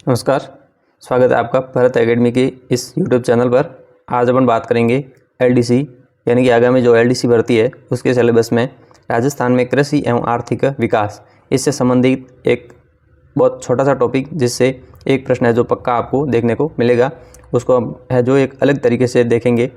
नमस्कार, स्वागत है आपका भारत एकेडमी के इस यूट्यूब चैनल पर। आज अपन बात करेंगे एलडीसी यानी कि आगामी जो एलडीसी भर्ती है उसके सिलेबस में राजस्थान में कृषि एवं आर्थिक विकास, इससे संबंधित एक बहुत छोटा सा टॉपिक जिससे एक प्रश्न है जो पक्का आपको देखने को मिलेगा, उसको है जो एक अलग तरीके से देखेंगे।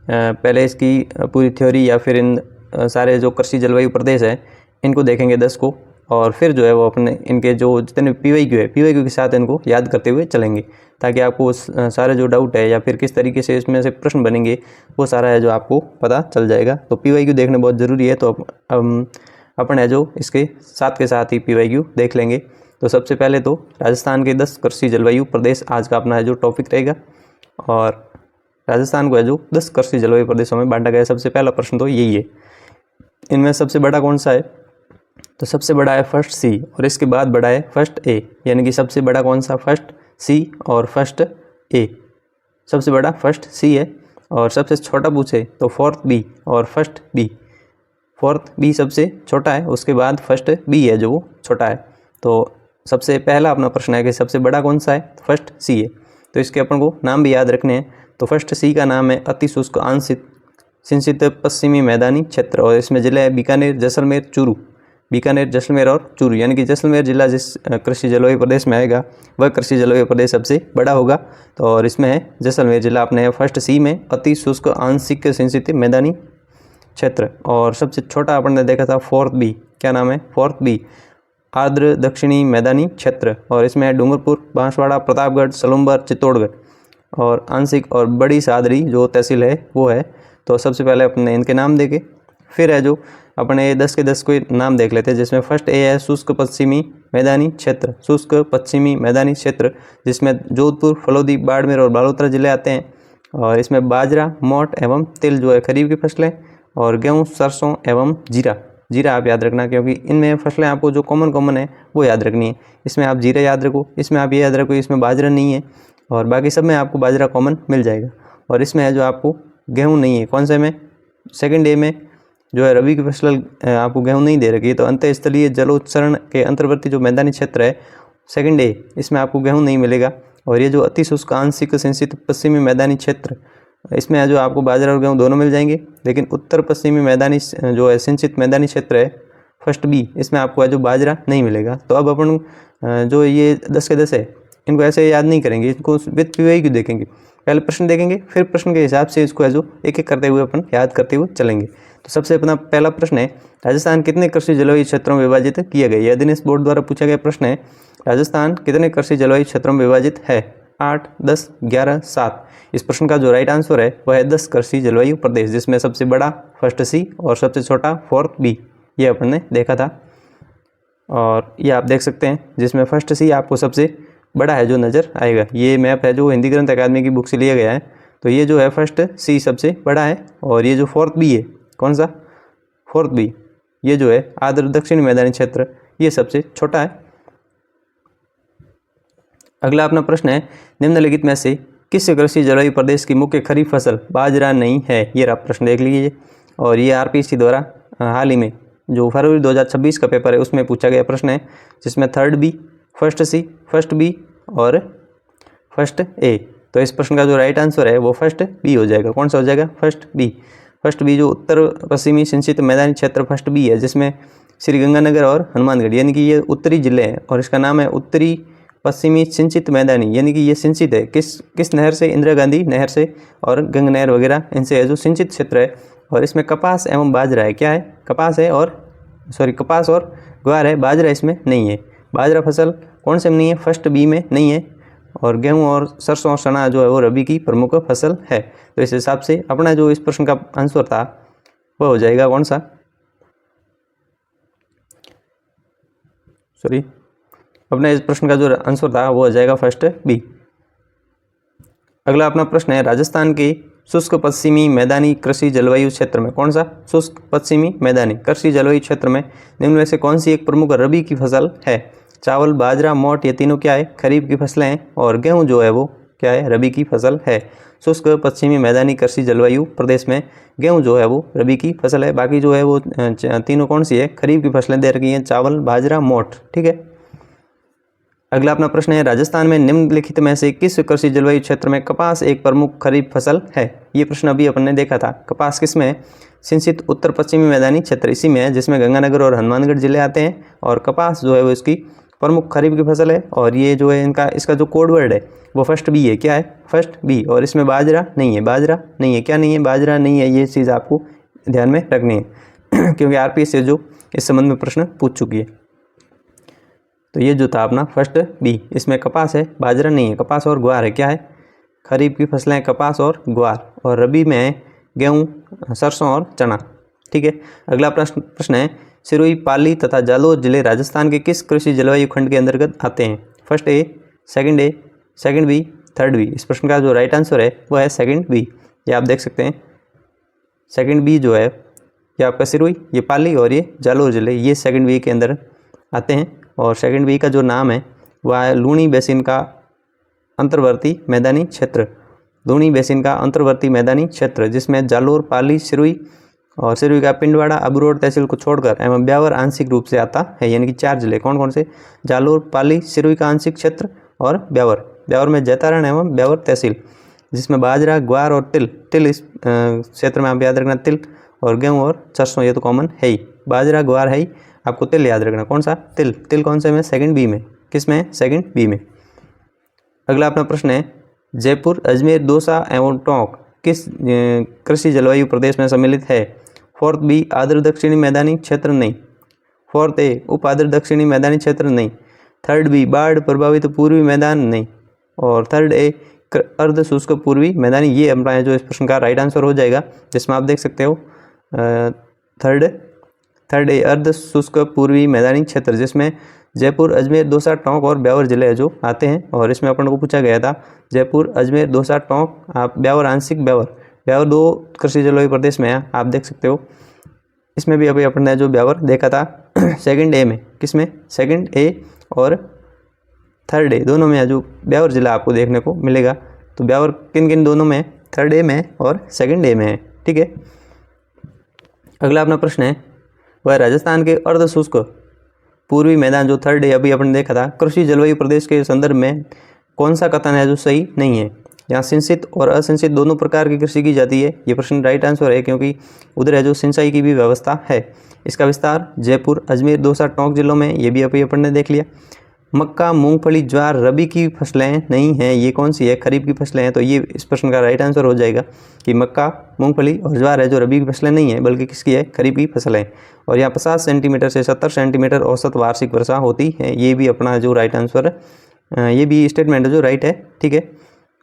पहले इसकी पूरी थ्योरी या फिर इन सारे जो कृषि जलवायु प्रदेश है इनको देखेंगे 10 को, और फिर जो है वो अपने इनके जो जितने पीवाईक्यू है पीवाईक्यू के साथ इनको याद करते हुए चलेंगे, ताकि आपको सारे जो डाउट है या फिर किस तरीके से इसमें से प्रश्न बनेंगे वो सारा है जो आपको पता चल जाएगा। तो पीवाईक्यू देखना बहुत ज़रूरी है, तो अपन है जो इसके साथ ही पीवाईक्यू देख लेंगे। तो सबसे पहले तो राजस्थान के 10 कृषि जलवायु प्रदेश आज का अपना है जो टॉपिक रहेगा, और राजस्थान को है जो 10 कृषि जलवायु प्रदेशों में बांटा गया है। सबसे पहला प्रश्न तो यही है। इनमें सबसे बड़ा कौन सा है? तो सबसे बड़ा है फर्स्ट सी, और इसके बाद बड़ा है फर्स्ट ए, यानी कि सबसे बड़ा कौन सा? फर्स्ट सी और फर्स्ट ए। सबसे बड़ा फर्स्ट सी है, और सबसे छोटा पूछे तो फोर्थ बी और फर्स्ट बी। फोर्थ बी सबसे छोटा है, उसके बाद फर्स्ट बी है जो वो छोटा है। तो सबसे पहला अपना प्रश्न है कि सबसे बड़ा कौन सा है? फर्स्ट सी है। तो इसके अपन को नाम भी याद रखने हैं। तो फर्स्ट सी का नाम है अति शुष्क आंशिक सिंचित पश्चिमी मैदानी क्षेत्र, और इसमें जिले है बीकानेर, जैसलमेर, चूरू। बीकानेर, जैसलमेर और चूरू, यानी कि जैसलमेर जिला जिस कृषि जलवायु प्रदेश में आएगा वह कृषि जलवायु प्रदेश सबसे बड़ा होगा। तो और इसमें है जैसलमेर जिला अपने फर्स्ट सी में अति शुष्क आंशिक सिंचित मैदानी क्षेत्र। और सबसे छोटा अपन ने देखा था फोर्थ बी, क्या नाम है? फोर्थ बी आर्द्र दक्षिणी मैदानी क्षेत्र, और इसमें है डूंगरपुर, बांसवाड़ा, प्रतापगढ़, सलूम्बर, चित्तौड़गढ़, और आंशिक और बड़ी सादरी जो तहसील है वो है। तो सबसे पहले अपने इनके नाम देके फिर है जो अपने 10 के 10 को नाम देख लेते हैं, जिसमें फर्स्ट ए है शुष्क पश्चिमी मैदानी क्षेत्र। शुष्क पश्चिमी मैदानी क्षेत्र जिसमें जोधपुर, फलोदी, बाड़मेर और बालोतरा जिले आते हैं, और इसमें बाजरा, मोट एवं तिल जो है खरीफ की फसलें, और गेहूँ, सरसों एवं जीरा। जीरा आप याद रखना, क्योंकि इनमें फसलें आपको जो कॉमन है वो याद रखनी है। इसमें आप जीरा याद रखो, इसमें आप ये याद रखो इसमें बाजरा नहीं है, और बाकी सब में आपको बाजरा कॉमन मिल जाएगा। और इसमें है जो आपको गेहूँ नहीं है। कौन से में? सेकंड ए में जो है रबी की फसल आपको गेहूँ नहीं दे रखी है। तो अंतःस्थलीय जलोत्सरण के अंतर्वर्ती जो मैदानी क्षेत्र है सेकंड ए, इसमें आपको गेहूँ नहीं मिलेगा। और ये जो अति शुष्क आंशिक सिंचित पश्चिमी मैदानी क्षेत्र, इसमें है जो आपको बाजरा और गेहूँ दोनों मिल जाएंगे। लेकिन उत्तर पश्चिमी मैदानी जो है सिंचित मैदानी क्षेत्र है फर्स्ट बी, इसमें आपको है जो बाजरा नहीं मिलेगा। तो अब अपन जो ये 10 के 10 है इनको ऐसे याद नहीं करेंगे, इनको विद पीवाईक्यू देखेंगे। पहले प्रश्न देखेंगे, फिर प्रश्न के हिसाब से इसको है जो एक एक करते हुए अपन याद करते हुए चलेंगे। तो सबसे अपना पहला प्रश्न है, राजस्थान कितने कृषि जलवायु क्षेत्रों में विभाजित किया गया? यह दिनेश बोर्ड द्वारा पूछा गया प्रश्न है। राजस्थान कितने कृषि जलवायु क्षेत्रों में विभाजित है? 8, 10, 11, 7। इस प्रश्न का जो राइट आंसर है वह है 10 कृषि जलवायु प्रदेश, जिसमें सबसे बड़ा फर्स्ट सी और सबसे छोटा फोर्थ बी, ये अपन ने देखा था। और ये आप देख सकते हैं, जिसमें फर्स्ट सी आपको सबसे बड़ा है जो नज़र आएगा। ये मैप है जो हिंदी ग्रंथ अकादमी की बुक से लिया गया है। तो ये जो है फर्स्ट सी सबसे बड़ा है, और ये जो फोर्थ बी है, कौन सा? फोर्थ बी, ये जो है आर्द्र दक्षिणी मैदानी क्षेत्र, ये सबसे छोटा है। अगला अपना प्रश्न है, निम्नलिखित में से किस कृषि जलवायु प्रदेश की मुख्य खरीफ फसल बाजरा नहीं है? ये आप प्रश्न देख लीजिए। और ये आरपीएससी द्वारा हाल ही में जो फरवरी 2026 का पेपर है उसमें पूछा गया प्रश्न है, जिसमें थर्ड बी, फर्स्ट सी, फर्स्ट बी और फर्स्ट ए। तो इस प्रश्न का जो राइट आंसर है वो फर्स्ट बी हो जाएगा। कौन सा हो जाएगा? First B. फर्स्ट बी जो उत्तर पश्चिमी सिंचित मैदानी क्षेत्र फर्स्ट बी है, जिसमें श्रीगंगानगर और हनुमानगढ़, यानी कि ये उत्तरी जिले हैं, और इसका नाम है उत्तरी पश्चिमी सिंचित मैदानी, यानी कि ये सिंचित है किस नहर से? इंदिरा गांधी नहर से और गंगा नहर वगैरह, इनसे है जो सिंचित क्षेत्र है। और इसमें कपास एवं बाजरा है। क्या है? कपास है और कपास और ग्वार है, बाजरा इसमें नहीं है। बाजरा फसल कौन से में नहीं है? फर्स्ट बी में नहीं है। और गेहूं और सरसों और चना जो है वो रबी की प्रमुख फसल है। तो इस हिसाब से अपना जो इस प्रश्न का आंसर था वह हो जाएगा कौन सा? अपने इस प्रश्न का जो आंसर था वो हो जाएगा फर्स्ट बी। अगला अपना प्रश्न है, राजस्थान के शुष्क पश्चिमी मैदानी कृषि जलवायु क्षेत्र में, कौन सा? शुष्क पश्चिमी मैदानी कृषि जलवायु क्षेत्र में निम्न में से कौन सी एक प्रमुख रबी की फसल है? चावल, बाजरा, मोट, ये तीनों क्या है? खरीफ की फसलें हैं, और गेहूं जो है वो क्या है? रबी की फसल है। शुष्क पश्चिमी मैदानी कृषि जलवायु प्रदेश में गेहूं जो है वो रबी की फसल है। बाकी जो है वो तीनों कौन सी है? खरीफ की फसलें दे रखी हैं, चावल, बाजरा, मोट। ठीक है। अगला अपना प्रश्न है, राजस्थान में निम्नलिखित में से किस कृषि जलवायु क्षेत्र में कपास एक प्रमुख खरीफ फसल है? ये प्रश्न अभी अपन ने देखा था। कपास किस में है? सिंचित उत्तर पश्चिमी मैदानी क्षेत्र इसी में है, जिसमें गंगानगर और हनुमानगढ़ जिले आते हैं। और कपास जो है वो इसकी प्रमुख खरीफ की फसल है। और ये जो है इसका जो कोड वर्ड है वो फर्स्ट बी है। क्या है? First B. और इसमें बाजरा नहीं है। बाजरा नहीं है। क्या नहीं है? बाजरा नहीं है। ये चीज़ आपको ध्यान में रखनी है क्योंकि आरपीएस से जो इस संबंध में प्रश्न पूछ चुकी है। तो ये जो था अपना फर्स्ट बी, इसमें कपास है, बाजरा नहीं है। कपास और ग्वार है। क्या है? खरीफ की फसलें कपास और ग्वार। और रबी में है गेहूँ, सरसों और चना। ठीक है। अगला प्रश्न है, सिरोही, पाली तथा जालोर जिले राजस्थान के किस कृषि जलवायु खंड के अंतर्गत आते हैं? First A, second B, third B. इस प्रश्न का जो राइट आंसर है वो है सेकंड बी। ये आप देख सकते हैं, सेकंड बी जो है ये आपका सिरोही, ये पाली और ये जालोर जिले, ये सेकंड बी के अंदर आते हैं। और सेकंड बी का जो नाम है वह है लूणी बेसिन का अंतर्वर्ती मैदानी क्षेत्र। लूणी बेसिन का अंतर्वर्ती मैदानी क्षेत्र, जिसमें जालोर, पाली, सिरोही और सिरोही का पिंडवाड़ा, अबरोड तहसील को छोड़कर एवं ब्यावर आंशिक रूप से आता है। यानी कि 4 जिले कौन कौन से? जालोर, पाली, सिरोही का आंशिक क्षेत्र और ब्यावर। ब्यावर में जैतारण एवं ब्यावर तहसील, जिसमें बाजरा, ग्वार और तिल इस क्षेत्र में आप याद रखना, तिल और गेहूँ और सरसों ये तो कॉमन है ही। बाजरा, ग्वार है ही, आपको तिल याद रखना। कौन सा? तिल कौन से में? सेकंड बी में। किस में? सेकंड बी में। अगला अपना प्रश्न है, जयपुर, अजमेर, दौसा एवं टोंक किस कृषि जलवायु प्रदेश में सम्मिलित है? फोर्थ बी, आर्द्र दक्षिणी मैदानी क्षेत्र नहीं। फोर्थ ए, उप आर्द्र दक्षिणी मैदानी क्षेत्र नहीं। थर्ड बी, बाढ़ प्रभावित पूर्वी मैदान नहीं। और थर्ड ए, अर्ध शुष्क पूर्वी मैदानी। ये अपना जो इस प्रश्न का राइट आंसर हो जाएगा, जिसमें आप देख सकते हो थर्ड ए, अर्ध शुष्क पूर्वी मैदानी क्षेत्र, जिसमें जयपुर, अजमेर, दौसा, टोंक और ब्यावर जिले जो आते हैं। और इसमें अपन को पूछा गया था जयपुर, अजमेर, दौसा, टोंक, आप ब्यावर आंशिक ब्यावर 2 कृषि जलवायु प्रदेश में है, आप देख सकते हो। इसमें भी अभी अपन ने जो ब्यावर देखा था सेकंड ए में। किस में? सेकंड ए और थर्ड ए दोनों में है जो ब्यावर जिला आपको देखने को मिलेगा। तो ब्यावर किन दोनों में? थर्ड ए में और सेकंड ए में है। ठीक है। अगला अपना प्रश्न है, वह राजस्थान के अर्ध शुष्क पूर्वी मैदान जो थर्ड ए अभी अपन ने देखा था, कृषि जलवायु प्रदेश के संदर्भ में कौन सा कथन है जो सही नहीं है? यहाँ सिंचित और असिंचित दोनों प्रकार की कृषि की जाती है। ये प्रश्न राइट आंसर है, क्योंकि उधर है जो सिंचाई की भी व्यवस्था है। इसका विस्तार जयपुर, अजमेर, दौसा, टोंक जिलों में, ये भी अभी अपन ने देख लिया। मक्का, मूंगफली, ज्वार रबी की फसलें नहीं हैं। ये कौन सी है? खरीफ की फसलें हैं। तो ये इस प्रश्न का राइट आंसर हो जाएगा कि मक्का, मूंगफली और ज्वार है जो रबी की फसलें नहीं है, बल्कि किसकी है? खरीफ की फसल है। और यहाँ 50 सेंटीमीटर से 70 सेंटीमीटर औसत वार्षिक वर्षा होती है। ये भी अपना जो राइट आंसर है, ये भी स्टेटमेंट जो राइट है। ठीक है।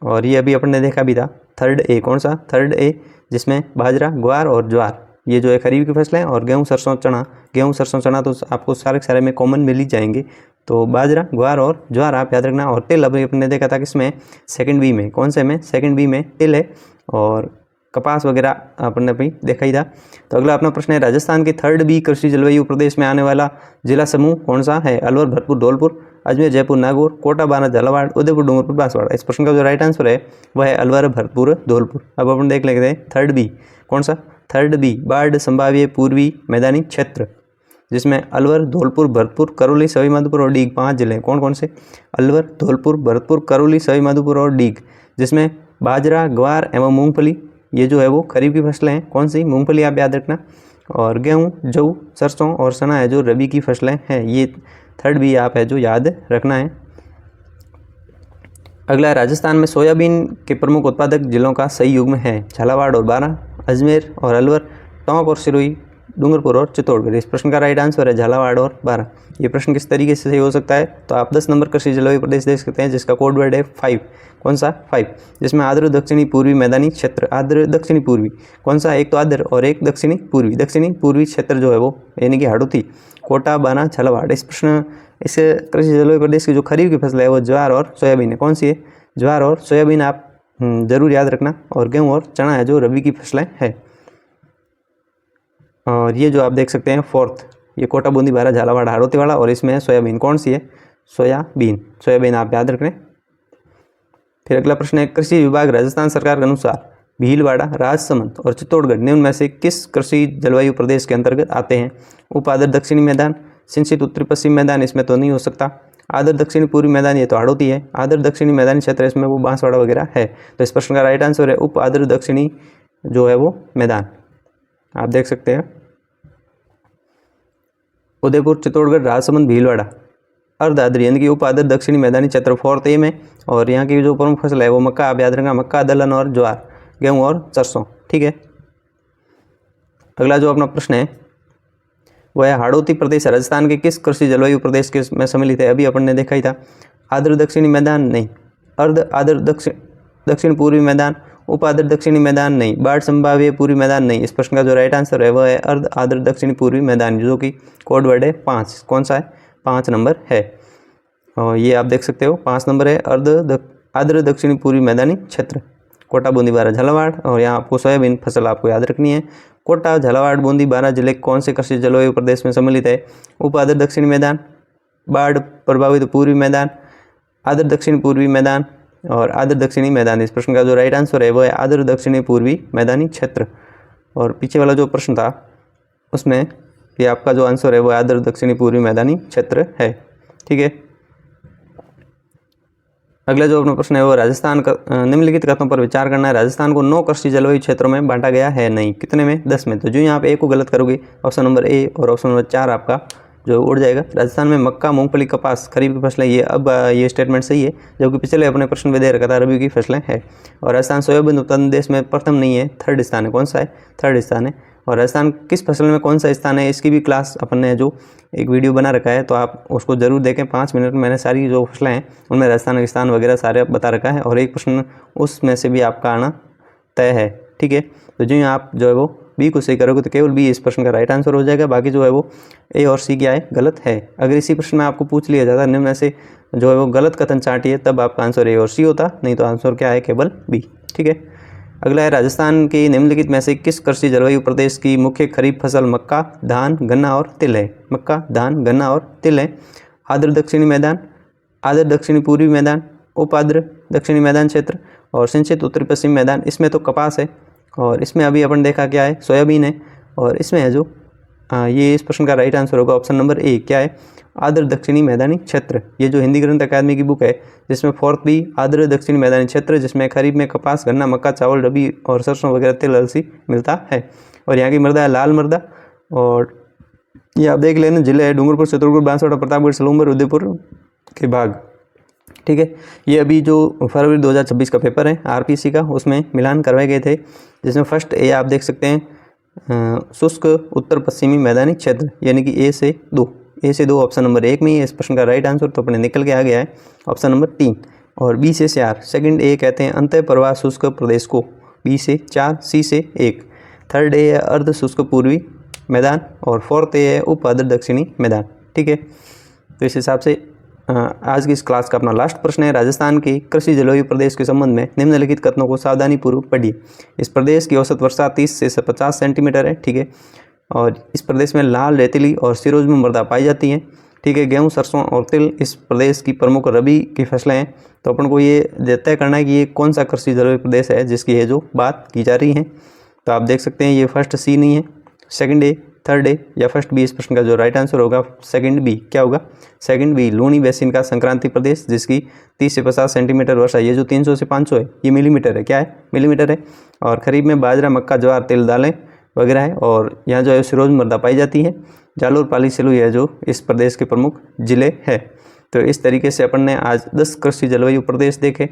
और ये अभी अपन ने देखा भी था थर्ड ए। कौन सा? थर्ड ए, जिसमें बाजरा, ग्वार और ज्वार ये जो है खरीफ की फसलें, और गेहूँ, सरसों, चना तो आपको सारे में कॉमन मिल ही जाएंगे। तो बाजरा, ग्वार और ज्वार आप याद रखना। और तिल अभी अपने देखा था किसमें? सेकंड बी में। कौन से में? सेकंड बी में तिल है। और कपास वगैरह अपन ने भी देखा ही था। तो अगला अपना प्रश्न है, राजस्थान के थर्ड बी कृषि जलवायु प्रदेश में आने वाला जिला समूह कौन सा है? अलवर, भरतपुर, धौलपुर, अजमेर, जयपुर, नागौर, कोटा, बारां, झालावाड़, उदयपुर, डूंगरपुर, बांसवाड़ा। इस प्रश्न का जो राइट आंसर है वह है अलवर, भरतपुर, धौलपुर। अब अपन देख लेते हैं थर्ड बी। कौन सा? थर्ड बी, बाढ़ संभाव्य पूर्वी मैदानी क्षेत्र, जिसमें अलवर, धौलपुर, भरतपुर, करौली, सवाई माधोपुर और डीग 5 जिले। कौन कौन से? अलवर, धौलपुर, भरतपुर, करौली, सवाई माधोपुर और डीग, जिसमें बाजरा, ग्वार एवं मूंगफली ये जो है वो खरीफ की फसलें हैं। कौन सी? मूंगफली आप याद रखना। और गेहूँ, जौ, सरसों और चना है जो रबी की फसलें हैं। ये थर्ड बी आप है जो याद रखना है। अगला, राजस्थान में सोयाबीन के प्रमुख उत्पादक जिलों का सही युग्म है? झालावाड़ और बारां, अजमेर और अलवर, टोंक और सिरोही, डूंगरपुर और चित्तौड़गढ़। इस प्रश्न का राइट आंसर है झालावाड़ और बारां। ये प्रश्न किस तरीके से सही हो सकता है? तो आप 10 नंबर कृषि जलवायु प्रदेश देख सकते हैं, जिसका कोड वर्ड है 5। कौन सा? 5, जिसमें आर्द्र दक्षिणी पूर्वी मैदानी क्षेत्र। आर्द्र दक्षिणी पूर्वी कौन सा? एक तो आर्द्र और एक दक्षिणी पूर्वी। दक्षिणी पूर्वी क्षेत्र जो है वो यानी कि हाड़ौती, कोटा, बारां, झालावाड़। इस कृषि जलवायु प्रदेश की जो खरीफ की फसल है वो ज्वार और सोयाबीन है। कौन सी है? ज्वार और सोयाबीन आप जरूर याद रखना। और गेहूँ और चना है जो रबी की फसलें हैं। और ये जो आप देख सकते हैं फोर्थ, ये कोटा, बूंदी, बारां, झालावाड़, हाड़ौती वाला। और इसमें सोयाबीन कौन सी है? सोयाबीन आप याद रखें। फिर अगला प्रश्न है, कृषि विभाग राजस्थान सरकार के अनुसार भीलवाड़ा, राजसमंद और चित्तौड़गढ़ निम्न में से किस कृषि जलवायु प्रदेश के अंतर्गत आते हैं? उप आर्द्र दक्षिणी मैदान, सिंचित उत्तरी पश्चिम मैदान, इसमें तो नहीं हो सकता। आदर दक्षिणी पूर्वी मैदान, ये तो हाड़ौती है। आदर दक्षिणी मैदानी क्षेत्र, इसमें वो बांसवाड़ा वगैरह है। तो इस प्रश्न का राइट आंसर है उप आदर दक्षिणी जो है वो मैदान। आप देख सकते हैं उदयपुर, चित्तौड़गढ़, राजसमंद, भीलवाड़ा अर्ध आदरी यानी कि उप आदर दक्षिणी मैदानी क्षेत्र 4th A में। और यहाँ की जो प्रमुख फसल है वो मक्का, आप याद रखना, मक्का, दलहन और ज्वार, गेहूँ और सरसों। ठीक है, अगला जो अपना प्रश्न है वह है हाड़ौती प्रदेश राजस्थान के किस कृषि जलवायु प्रदेश के में सम्मिलित है। अभी अपन ने देखा ही था। आदर दक्षिणी मैदान नहीं, अर्ध आदर दक्षिण पूर्वी मैदान, उप आदर दक्षिणी मैदान नहीं, बाढ़ संभाव्य पूर्वी मैदान नहीं। इस प्रश्न का जो राइट आंसर है वह है अर्ध आदर दक्षिणी पूर्वी मैदान, जो कि कोड वर्ड है 5। कौन सा है? 5 नंबर है। और ये आप देख सकते हो 5 नंबर है, आदर दक्षिणी पूर्वी मैदानी क्षेत्र, कोटा, बूंदी, बारां, झालावाड़। और यहाँ आपको सोयाबीन फसल आपको याद रखनी है। कोटा, झालावाड़, बूंदी, बारां जिले कौन से कृषि जलवायु प्रदेश में सम्मिलित है? उप आदर दक्षिणी मैदान, बाढ़ प्रभावित पूर्वी मैदान, आदर दक्षिणी पूर्वी मैदान और आदर दक्षिणी मैदान। इस प्रश्न का जो राइट आंसर है वो है आदर दक्षिणी पूर्वी मैदानी क्षेत्र। और पीछे वाला जो प्रश्न था उसमें ये आपका जो आंसर है वो आदर दक्षिणी पूर्वी मैदानी क्षेत्र है। ठीक है, अगला जो अपना प्रश्न है वो राजस्थान का निम्नलिखित कथनों पर विचार करना है। राजस्थान को 9 कृषि जलवायु क्षेत्रों में बांटा गया है नहीं, कितने में? 10 में। तो जो यहाँ पे ए को गलत करोगे ऑप्शन नंबर ए और ऑप्शन नंबर 4 आपका जो उड़ जाएगा। राजस्थान में मक्का, मूंगफली, कपास खरीफ की फसलें, ये अब ये स्टेटमेंट सही है, जबकि पिछले अपने प्रश्न में दे रखा था रबी की फसलें है। और राजस्थान सोयाबीन उत्पादन देश में प्रथम नहीं है, 3rd स्थान है। कौन सा है? 3rd स्थान है। और राजस्थान किस फसल में कौन सा स्थान है, इसकी भी क्लास अपन ने जो एक वीडियो बना रखा है, तो आप उसको जरूर देखें। 5 मिनट में मैंने सारी जो फसलें हैं उनमें राजस्थान का स्थान वगैरह सारे बता रखा है, और एक प्रश्न उसमें से भी आपका आना तय है। ठीक है, तो जो आप जो है वो बी को सही करोगे तो केवल बी इस प्रश्न का राइट आंसर हो जाएगा। बाकी जो है वो ए और सी क्या है? गलत है। अगर इसी प्रश्न में आपको पूछ लिया जाता निम्न में से जो है वो गलत कथन चाटिए, तब आपका आंसर ए और सी होता, नहीं तो आंसर क्या है? केवल बी। ठीक है, अगला है राजस्थान के निम्नलिखित में से किस कृषि जलवायु प्रदेश की मुख्य खरीफ फसल मक्का, धान, गन्ना और तिल है? मक्का, धान, गन्ना और तिल है। आदर दक्षिणी मैदान, आदर दक्षिणी पूर्वी मैदान, उप आदर दक्षिणी मैदान क्षेत्र और सिंचित उत्तरी पश्चिमी मैदान। इसमें तो कपास है और इसमें अभी अपन देखा क्या है? सोयाबीन है। और इसमें है जो ये इस प्रश्न का राइट आंसर होगा ऑप्शन नंबर ए, क्या है? आदर दक्षिणी मैदानी क्षेत्र। ये जो हिंदी ग्रंथ अकादमी की बुक है जिसमें 4th B आदर दक्षिणी मैदानी क्षेत्र, जिसमें खरीफ में कपास, गन्ना, मक्का, चावल, रबी और सरसों वगैरह, तिल, अलसी मिलता है। और यहाँ की मृदा है लाल मृदा। और ये आप देख लेना, जिले है डूंगरपुर, चित्तौड़गढ़, बांसवाड़ा, प्रतापगढ़, सलूमपुर, उदयपुर के भाग। ठीक है, ये अभी जो फरवरी 2026 का पेपर है RPC का, उसमें मिलान करवाए गए थे, जिसमें फर्स्ट ए आप देख सकते हैं शुष्क उत्तर पश्चिमी मैदानी क्षेत्र, यानी कि ए से 2 ऑप्शन नंबर 1 में ही है इस प्रश्न का राइट आंसर, तो अपने निकल के आ गया है ऑप्शन नंबर 3। और बी से 4 सेकंड ए कहते हैं अंतः प्रवाह शुष्क प्रदेश को, बी से 4, सी से 1। 3rd ए है अर्ध शुष्क पूर्वी मैदान और 4th ए है उप आदर दक्षिणी मैदान। ठीक है, तो इस हिसाब से आज की इस क्लास का अपना लास्ट प्रश्न है, राजस्थान के कृषि जलवायु प्रदेश के संबंध में निम्नलिखित कथनों को सावधानीपूर्वक पढ़िए। इस प्रदेश की औसत वर्षा 30 से 50 सेंटीमीटर है। ठीक है, और इस प्रदेश में लाल, रेतीली और सिरोज में मृदा पाई जाती हैं। ठीक है, गेहूं, सरसों और तिल इस प्रदेश की प्रमुख रबी की फसलें हैं। तो अपन को ये तय करना है कि ये कौन सा कृषि जलवायु प्रदेश है जिसकी ये जो बात की जा रही है। तो आप देख सकते हैं ये फर्स्ट सी नहीं है, सेकंड ए, थर्ड ए या फर्स्ट बी। इस प्रश्न का जो राइट आंसर होगा सेकंड बी। क्या होगा? सेकंड बी, लूनी बेसिन का संक्रांति प्रदेश जिसकी 30 से 50 सेंटीमीटर वर्षा। ये जो 300 से 500 है ये मिलीमीटर है। क्या है? मिलीमीटर है। और खरीफ में बाजरा, मक्का, ज्वार, तिल, दालें वगैरह है। और यहाँ जो है सिरोज मृदा पाई जाती है। जालोर, पाली, सिलू यह जो इस प्रदेश के प्रमुख जिले है। तो इस तरीके से अपन ने आज 10 कृषि जलवायु प्रदेश देखे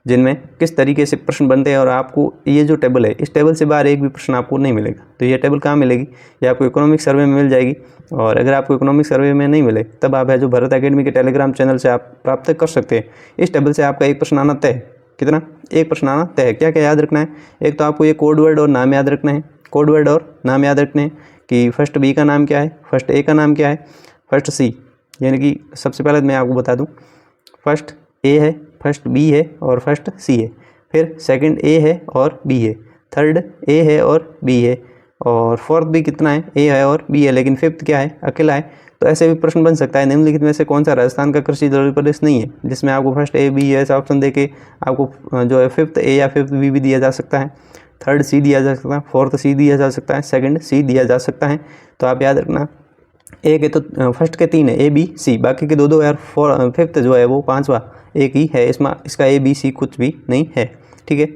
जिनमें किस तरीके से प्रश्न बनते हैं। और आपको ये जो टेबल है इस टेबल से बाहर एक भी प्रश्न आपको नहीं मिलेगा। तो ये टेबल कहाँ मिलेगी? ये आपको इकोनॉमिक सर्वे में मिल जाएगी। और अगर आपको इकोनॉमिक सर्वे में नहीं मिले तब आप है जो भरत एकेडमी के टेलीग्राम चैनल से आप प्राप्त कर सकते हैं। इस टेबल से आपका एक प्रश्न आना तय। कितना? एक प्रश्न आना तय है। क्या क्या याद रखना है? एक तो आपको ये कोड वर्ड और नाम याद रखना है। कोड वर्ड और नाम याद रखने हैं कि फर्स्ट बी का नाम क्या है, फर्स्ट ए का नाम क्या है, फर्स्ट सी। यानी कि सबसे पहले मैं आपको बता दूं, फर्स्ट ए है, फर्स्ट बी है और फर्स्ट सी है। फिर सेकंड ए है और बी है, थर्ड ए है और बी है, और फोर्थ भी कितना है? ए है और बी है, लेकिन फिफ्थ क्या है? अकेला है। तो ऐसे भी प्रश्न बन सकता है निम्नलिखित में से कौन सा राजस्थान का कृषि जलवायु प्रदेश नहीं है, जिसमें आपको फर्स्ट ए बी ऐसा ऑप्शन देके आपको जो है फिफ्थ ए या फिफ्थ बी भी दिया जा सकता है, थर्ड सी दिया जा सकता है, फोर्थ सी दिया जा सकता है, सेकंड सी दिया जा सकता है। तो आप याद रखना एक है तो फर्स्ट के 3 है A B C, बाकी के दो यार। फिफ्थ जो है वो 5वां एक ही है, इसमें इसका A B C कुछ भी नहीं है, ठीक है।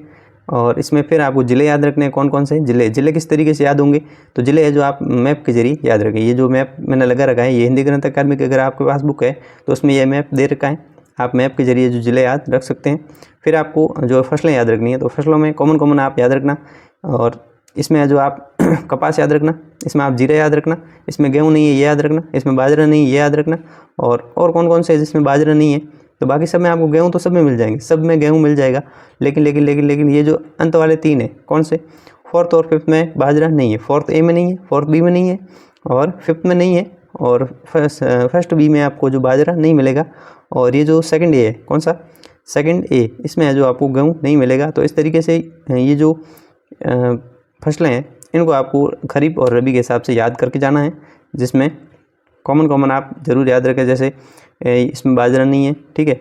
और इसमें फिर आपको ज़िले याद रखने हैं। कौन कौन से ज़िले किस तरीके से याद होंगे? तो ज़िले है जो आप मैप के जरिए याद रखें। ये जो मैप मैंने लगा रखा है ये हिंदी गणित अकादमी की अगर आपके पास बुक है तो उसमें यह मैप दे रखा है, आप मैप के जरिए जो ज़िले याद रख सकते हैं। फिर आपको जो फसलें याद रखनी है, तो फसलों में कॉमन आप याद रखना। और इसमें जो आप कपास याद रखना, इसमें आप जीरा याद रखना, इसमें गेहूँ नहीं है ये याद रखना, इसमें बाजरा नहीं है ये याद रखना। और कौन से है जिसमें बाजरा नहीं है? तो बाकी सब में आपको गेहूँ तो सब में मिल जाएंगे, सब में गेहूँ मिल जाएगा। लेकिन ये जो अंत वाले 3 है कौन से? फोर्थ और फिफ्थ में बाजरा नहीं है। फोर्थ ए में नहीं है, फोर्थ बी में नहीं है और फिफ्थ में नहीं है, और फर्स्ट बी में आपको जो बाजरा नहीं मिलेगा। और ये जो सेकंड ए है, कौन सा? सेकंड ए, इसमें है जो आपको गेहूँ नहीं मिलेगा। तो इस तरीके से ये जो फसलें हैं इनको आपको खरीफ और रबी के हिसाब से याद करके जाना है, जिसमें कॉमन आप ज़रूर याद रखें। जैसे इसमें बाजरा नहीं है, ठीक है,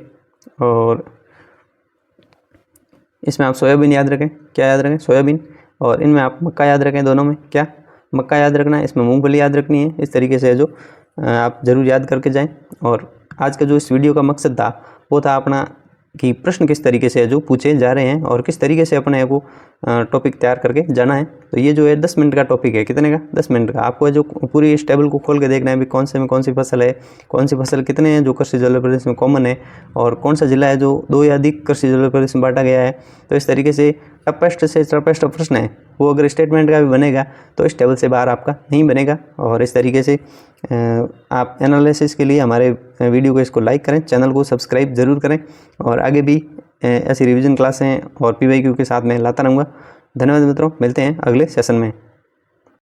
और इसमें आप सोयाबीन याद रखें। क्या याद रखें? सोयाबीन। और इनमें आप मक्का याद रखें, दोनों में क्या? मक्का याद रखना है। इसमें मूंगफली याद रखनी है। इस तरीके से जो आप ज़रूर याद करके जाएं। और आज का जो इस वीडियो का मकसद था वो था अपना कि प्रश्न किस तरीके से जो पूछे जा रहे हैं और किस तरीके से अपने को टॉपिक तैयार करके जाना है। तो ये जो है 10 मिनट का टॉपिक है। कितने का? 10 मिनट का। आपको जो पूरी इस टेबल को खोल के देखना है भी कौन से में कौन सी फसल है, कौन सी फसल कितने हैं जो कृषि जल प्रदेश में कॉमन है, और कौन सा जिला है जो 2 या अधिक कृषि जल प्रदेश में बांटा गया है। तो इस तरीके से टफेस्ट से टफेस्ट प्रश्न है वो अगर स्टेटमेंट का भी बनेगा तो इस टेबल से बाहर आपका नहीं बनेगा। और इस तरीके से आप एनालिसिस के लिए हमारे वीडियो को इसको लाइक करें, चैनल को सब्सक्राइब ज़रूर करें, और आगे भी ऐसी रिवीजन क्लासें और PYQ के साथ मैं लाता रहूँगा। धन्यवाद मित्रों, मिलते हैं अगले सेशन में।